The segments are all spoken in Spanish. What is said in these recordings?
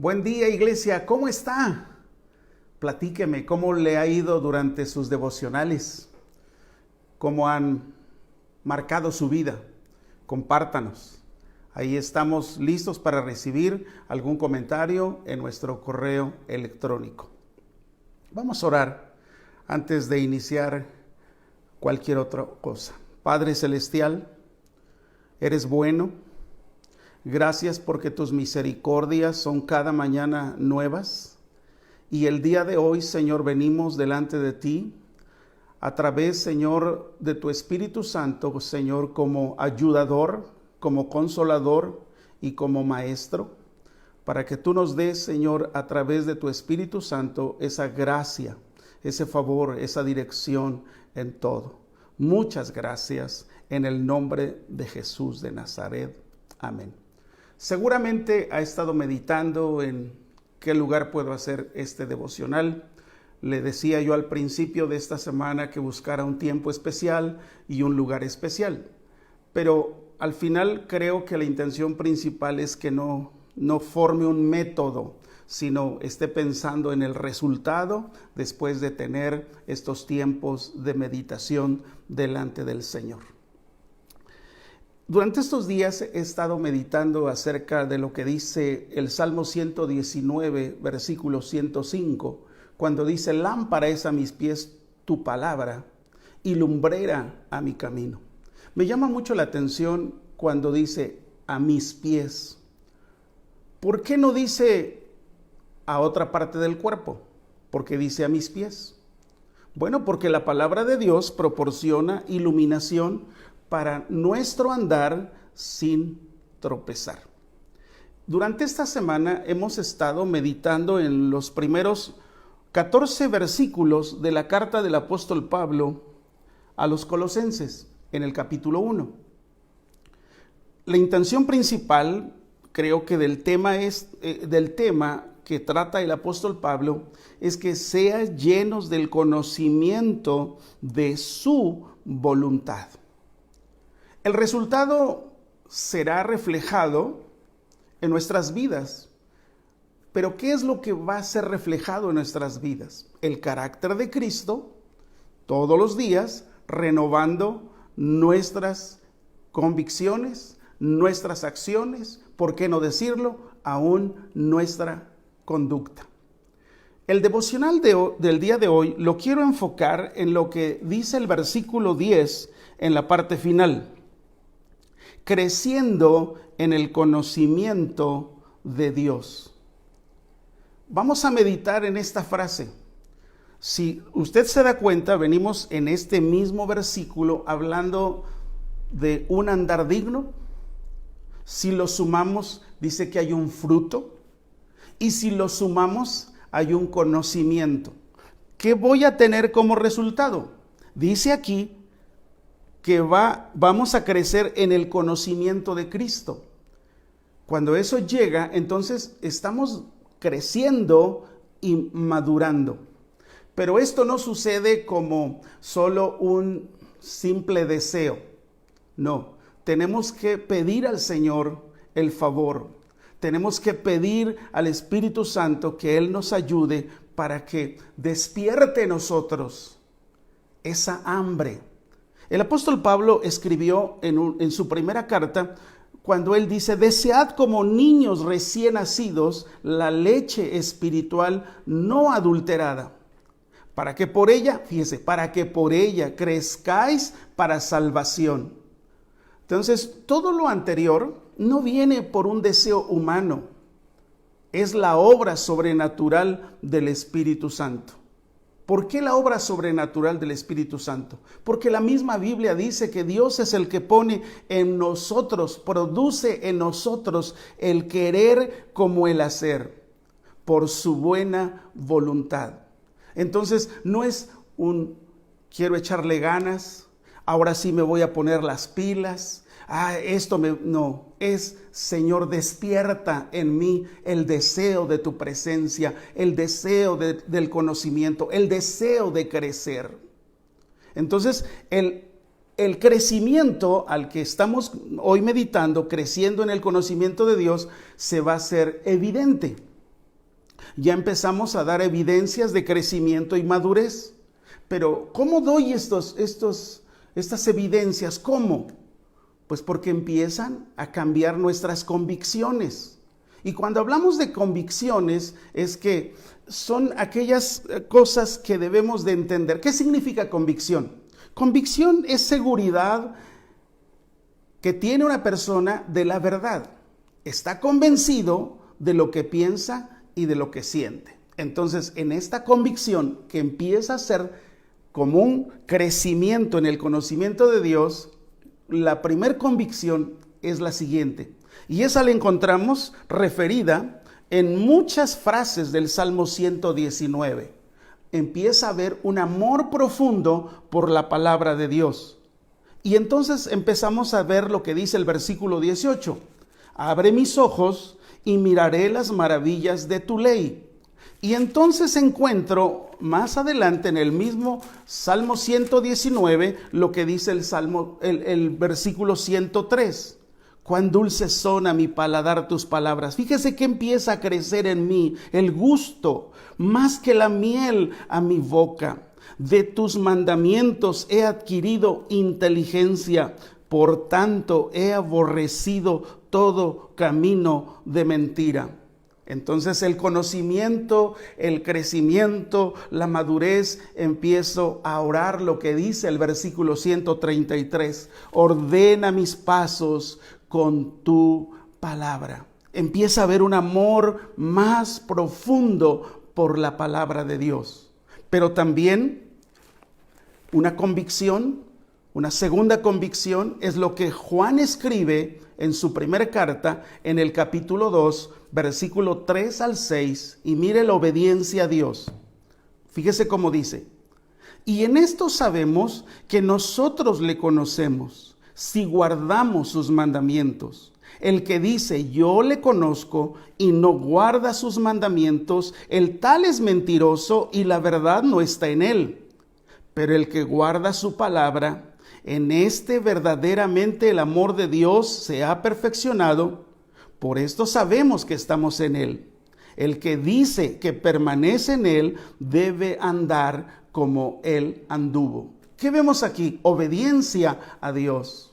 Buen día, iglesia, ¿cómo está? Platíqueme cómo le ha ido durante sus devocionales, cómo han marcado su vida. Compártanos. Ahí estamos listos para recibir algún comentario en nuestro correo electrónico. Vamos a orar antes de iniciar cualquier otra cosa. Padre Celestial, eres bueno. Gracias porque tus misericordias son cada mañana nuevas. Y el día de hoy, Señor, venimos delante de ti a través, Señor, de tu Espíritu Santo, Señor, como ayudador, como consolador y como maestro, para que tú nos des, Señor, a través de tu Espíritu Santo, esa gracia, ese favor, esa dirección en todo. Muchas gracias en el nombre de Jesús de Nazaret. Amén. Seguramente ha estado meditando en qué lugar puedo hacer este devocional. Le decía yo al principio de esta semana que buscara un tiempo especial y un lugar especial. Pero al final creo que la intención principal es que no forme un método, sino esté pensando en el resultado después de tener estos tiempos de meditación delante del Señor. Durante estos días he estado meditando acerca de lo que dice el Salmo 119, versículo 105, cuando dice: lámpara es a mis pies tu palabra y lumbrera a mi camino. Me llama mucho la atención cuando dice a mis pies. ¿Por qué no dice a otra parte del cuerpo? ¿Por qué dice a mis pies? Bueno, porque la palabra de Dios proporciona iluminación para nuestro andar sin tropezar. Durante esta semana hemos estado meditando en los primeros 14 versículos de la carta del apóstol Pablo a los Colosenses, en el capítulo 1. La intención principal, creo que del tema que trata el apóstol Pablo, es que sean llenos del conocimiento de su voluntad. El resultado será reflejado en nuestras vidas. Pero ¿qué es lo que va a ser reflejado en nuestras vidas? El carácter de Cristo, todos los días, renovando nuestras convicciones, nuestras acciones, ¿por qué no decirlo? Aún nuestra conducta. El devocional del día de hoy lo quiero enfocar en lo que dice el versículo 10 en la parte final. Creciendo en el conocimiento de Dios. Vamos a meditar en esta frase. Si usted se da cuenta, venimos en este mismo versículo hablando de un andar digno. Si lo sumamos, dice que hay un fruto. Y si lo sumamos, hay un conocimiento. ¿Qué voy a tener como resultado? Dice aquí que vamos a crecer en el conocimiento de Cristo. Cuando eso llega, entonces estamos creciendo y madurando. Pero esto no sucede como solo un simple deseo. No, tenemos que pedir al Señor el favor. Tenemos que pedir al Espíritu Santo que Él nos ayude para que despierte en nosotros esa hambre. El apóstol Pablo escribió en su primera carta cuando él dice: desead como niños recién nacidos la leche espiritual no adulterada, para que por ella, fíjese, para que por ella crezcáis para salvación. Entonces, todo lo anterior no viene por un deseo humano, es la obra sobrenatural del Espíritu Santo. ¿Por qué la obra sobrenatural del Espíritu Santo? Porque la misma Biblia dice que Dios es el que pone en nosotros, produce en nosotros el querer como el hacer, por su buena voluntad. Entonces no es quiero echarle ganas, ahora sí me voy a poner las pilas, no, es Señor, despierta en mí el deseo de tu presencia, el deseo del conocimiento, el deseo de crecer. Entonces, el crecimiento al que estamos hoy meditando, creciendo en el conocimiento de Dios, se va a hacer evidente. ya empezamos a dar evidencias de crecimiento y madurez. Pero ¿cómo doy estas evidencias? ¿Cómo? Pues porque empiezan a cambiar nuestras convicciones. Y cuando hablamos de convicciones es que son aquellas cosas que debemos de entender. ¿Qué significa convicción? Convicción es seguridad que tiene una persona de la verdad. Está convencido de lo que piensa y de lo que siente. Entonces, en esta convicción que empieza a ser como un crecimiento en el conocimiento de Dios, la primera convicción es la siguiente. Y esa la encontramos referida en muchas frases del Salmo 119. Empieza a haber un amor profundo por la palabra de Dios. Y entonces empezamos a ver lo que dice el versículo 18. Abre mis ojos y miraré las maravillas de tu ley. Y entonces encuentro más adelante en el mismo Salmo 119 lo que dice el versículo 103. Cuán dulces son a mi paladar tus palabras. Fíjese que empieza a crecer en mí el gusto, más que la miel a mi boca. De tus mandamientos he adquirido inteligencia, por tanto he aborrecido todo camino de mentira. Entonces el conocimiento, el crecimiento, la madurez, empiezo a orar lo que dice el versículo 133. Ordena mis pasos con tu palabra. Empieza a haber un amor más profundo por la palabra de Dios. Pero también una convicción, una segunda convicción es lo que Juan escribe en su primera carta en el capítulo 2, versículo 3 al 6, y mire la obediencia a Dios. Fíjese cómo dice: y en esto sabemos que nosotros le conocemos, si guardamos sus mandamientos. El que dice yo le conozco y no guarda sus mandamientos, el tal es mentiroso y la verdad no está en él. Pero el que guarda su palabra, en este verdaderamente el amor de Dios se ha perfeccionado. Por esto sabemos que estamos en él. El que dice que permanece en él debe andar como él anduvo. ¿Qué vemos aquí? Obediencia a Dios.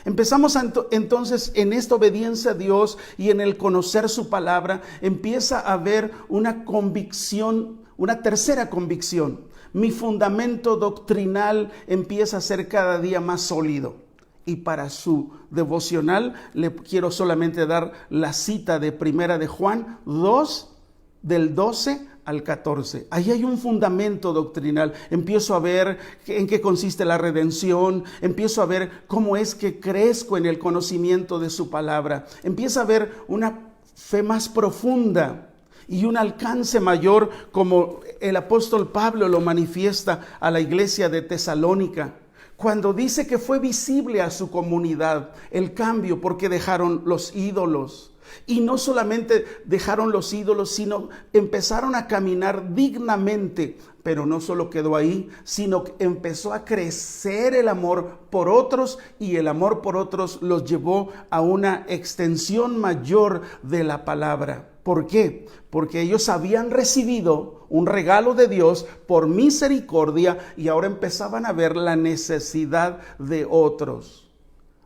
Empezamos entonces en esta obediencia a Dios y en el conocer su palabra, empieza a haber una convicción, una tercera convicción. Mi fundamento doctrinal empieza a ser cada día más sólido. Y para su devocional le quiero solamente dar la cita de Primera de Juan 2, del 12 al 14. Ahí hay un fundamento doctrinal. Empiezo a ver en qué consiste la redención. Empiezo a ver cómo es que crezco en el conocimiento de su palabra. Empieza a ver una fe más profunda y un alcance mayor, como el apóstol Pablo lo manifiesta a la iglesia de Tesalónica, cuando dice que fue visible a su comunidad el cambio porque dejaron los ídolos. Y no solamente dejaron los ídolos, sino empezaron a caminar dignamente. Pero no solo quedó ahí, sino que empezó a crecer el amor por otros, y el amor por otros los llevó a una extensión mayor de la palabra. ¿Por qué? Porque ellos habían recibido un regalo de Dios por misericordia y ahora empezaban a ver la necesidad de otros.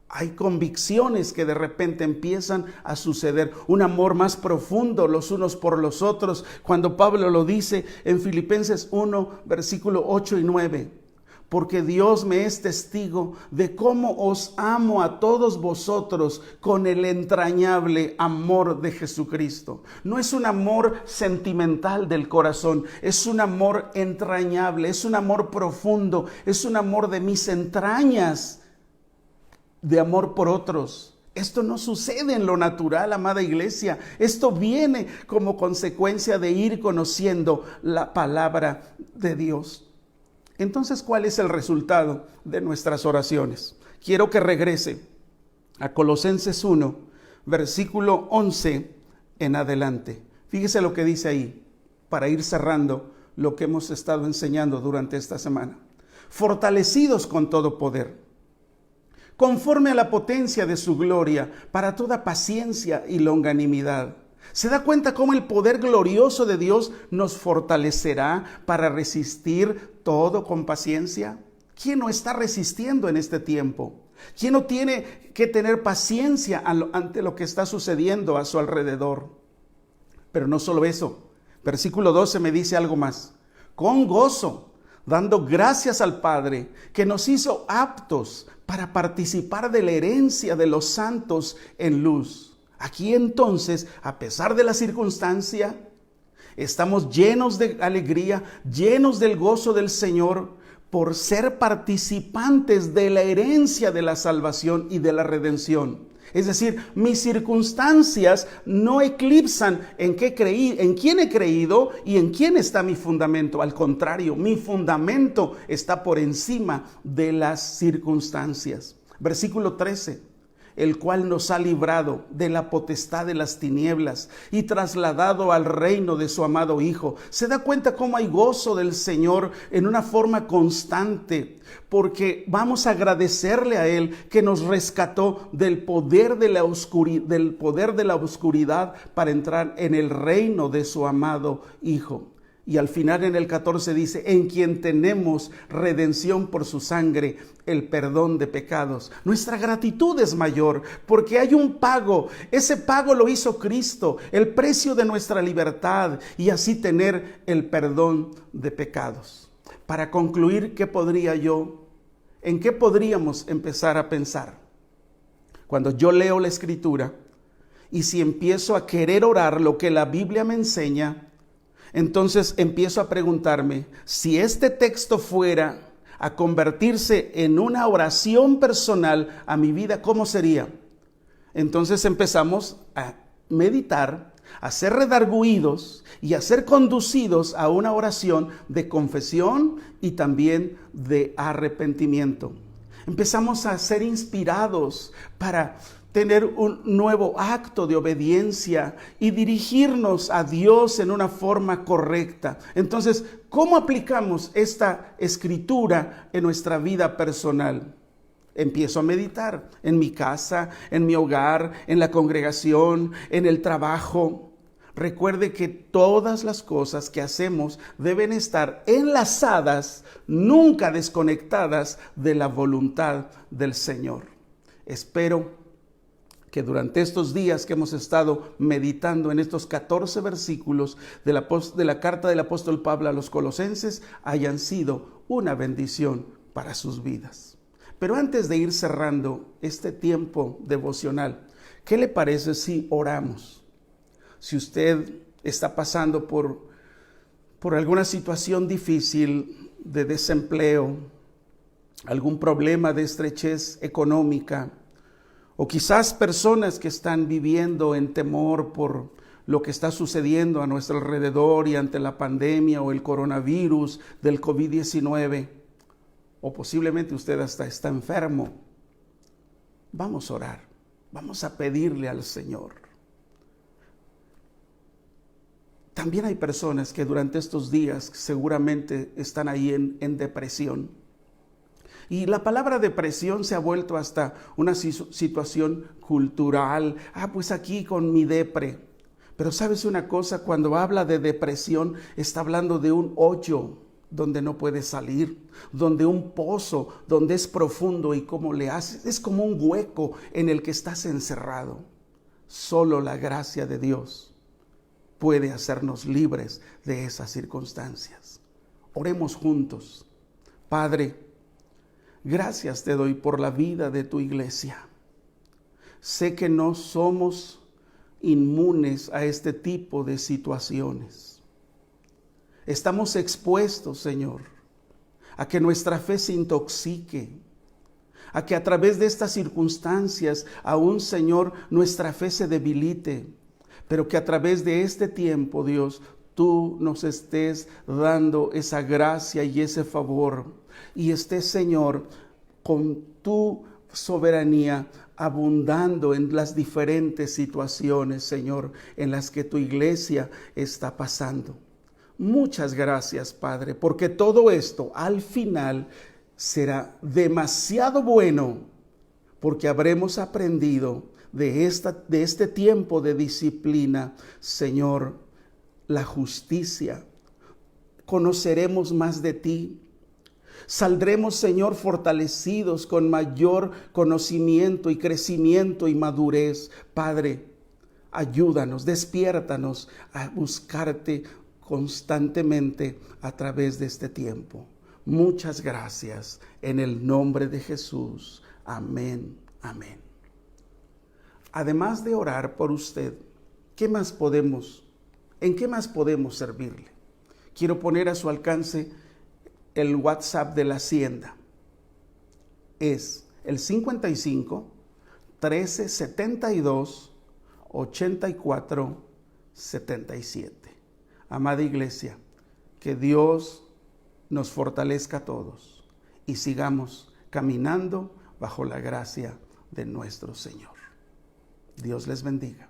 Hay convicciones que de repente empiezan a suceder, un amor más profundo los unos por los otros, cuando Pablo lo dice en Filipenses 1, versículo 8 y 9. Porque Dios me es testigo de cómo os amo a todos vosotros con el entrañable amor de Jesucristo. No es un amor sentimental del corazón, es un amor entrañable, es un amor profundo, es un amor de mis entrañas, de amor por otros. Esto no sucede en lo natural, amada iglesia. Esto viene como consecuencia de ir conociendo la palabra de Dios. Entonces, ¿cuál es el resultado de nuestras oraciones? Quiero que regrese a Colosenses 1, versículo 11 en adelante. Fíjese lo que dice ahí, para ir cerrando lo que hemos estado enseñando durante esta semana. Fortalecidos con todo poder, conforme a la potencia de su gloria, para toda paciencia y longanimidad, ¿Se da cuenta cómo el poder glorioso de Dios nos fortalecerá para resistir todo con paciencia? ¿Quién no está resistiendo en este tiempo? ¿Quién no tiene que tener paciencia ante lo que está sucediendo a su alrededor? Pero no solo eso. Versículo 12 me dice algo más. Con gozo, dando gracias al Padre, que nos hizo aptos para participar de la herencia de los santos en luz. Aquí entonces, a pesar de la circunstancia, estamos llenos de alegría, llenos del gozo del Señor, por ser participantes de la herencia de la salvación y de la redención. Es decir, mis circunstancias no eclipsan en quién he creído y en quién está mi fundamento. Al contrario, mi fundamento está por encima de las circunstancias. Versículo 13. El cual nos ha librado de la potestad de las tinieblas y trasladado al reino de su amado Hijo. ¿Se da cuenta cómo hay gozo del Señor en una forma constante? Porque vamos a agradecerle a Él que nos rescató del poder de la oscuridad para entrar en el reino de su amado Hijo. Y al final en el 14 dice, en quien tenemos redención por su sangre, el perdón de pecados. Nuestra gratitud es mayor porque hay un pago. Ese pago lo hizo Cristo, el precio de nuestra libertad y así tener el perdón de pecados. Para concluir, ¿en qué podríamos empezar a pensar? Cuando yo leo la Escritura y si empiezo a querer orar lo que la Biblia me enseña, entonces empiezo a preguntarme, si este texto fuera a convertirse en una oración personal a mi vida, ¿cómo sería? Entonces empezamos a meditar, a ser redargüidos y a ser conducidos a una oración de confesión y también de arrepentimiento. Empezamos a ser inspirados para tener un nuevo acto de obediencia y dirigirnos a Dios en una forma correcta. Entonces, ¿cómo aplicamos esta escritura en nuestra vida personal? Empiezo a meditar en mi casa, en mi hogar, en la congregación, en el trabajo. Recuerde que todas las cosas que hacemos deben estar enlazadas, nunca desconectadas de la voluntad del Señor. Espero que durante estos días que hemos estado meditando en estos 14 versículos de la carta del apóstol Pablo a los Colosenses hayan sido una bendición para sus vidas. Pero antes de ir cerrando este tiempo devocional, ¿qué le parece si oramos? Si usted está pasando por alguna situación difícil de desempleo, algún problema de estrechez económica, o quizás personas que están viviendo en temor por lo que está sucediendo a nuestro alrededor y ante la pandemia o el coronavirus del COVID-19, o posiblemente usted hasta está enfermo, vamos a orar, vamos a pedirle al Señor. También hay personas que durante estos días seguramente están ahí en depresión. Y la palabra depresión se ha vuelto hasta una situación cultural. Pues aquí con mi depre. Pero ¿sabes una cosa? Cuando habla de depresión, está hablando de un hoyo donde no puedes salir, donde un pozo, donde es profundo y cómo le haces. Es como un hueco en el que estás encerrado. Solo la gracia de Dios puede hacernos libres de esas circunstancias. Oremos juntos. Padre, gracias te doy por la vida de tu iglesia. Sé que no somos inmunes a este tipo de situaciones. Estamos expuestos, Señor, a que nuestra fe se intoxique, a que a través de estas circunstancias, aún, Señor, nuestra fe se debilite, pero que a través de este tiempo, Dios, tú nos estés dando esa gracia y ese favor. Y estés, Señor, con tu soberanía abundando en las diferentes situaciones, Señor, en las que tu iglesia está pasando. Muchas gracias, Padre, porque todo esto al final será demasiado bueno, porque habremos aprendido de este tiempo de disciplina, Señor, la justicia. Conoceremos más de ti. Saldremos, Señor, fortalecidos con mayor conocimiento y crecimiento y madurez. Padre, ayúdanos, despiértanos a buscarte constantemente a través de este tiempo. Muchas gracias en el nombre de Jesús. Amén, amén. Además de orar por usted, ¿en qué más podemos servirle? Quiero poner a su alcance el WhatsApp de la Hacienda. Es el 55 13 72 84 77. Amada iglesia, que Dios nos fortalezca a todos y sigamos caminando bajo la gracia de nuestro Señor. Dios les bendiga.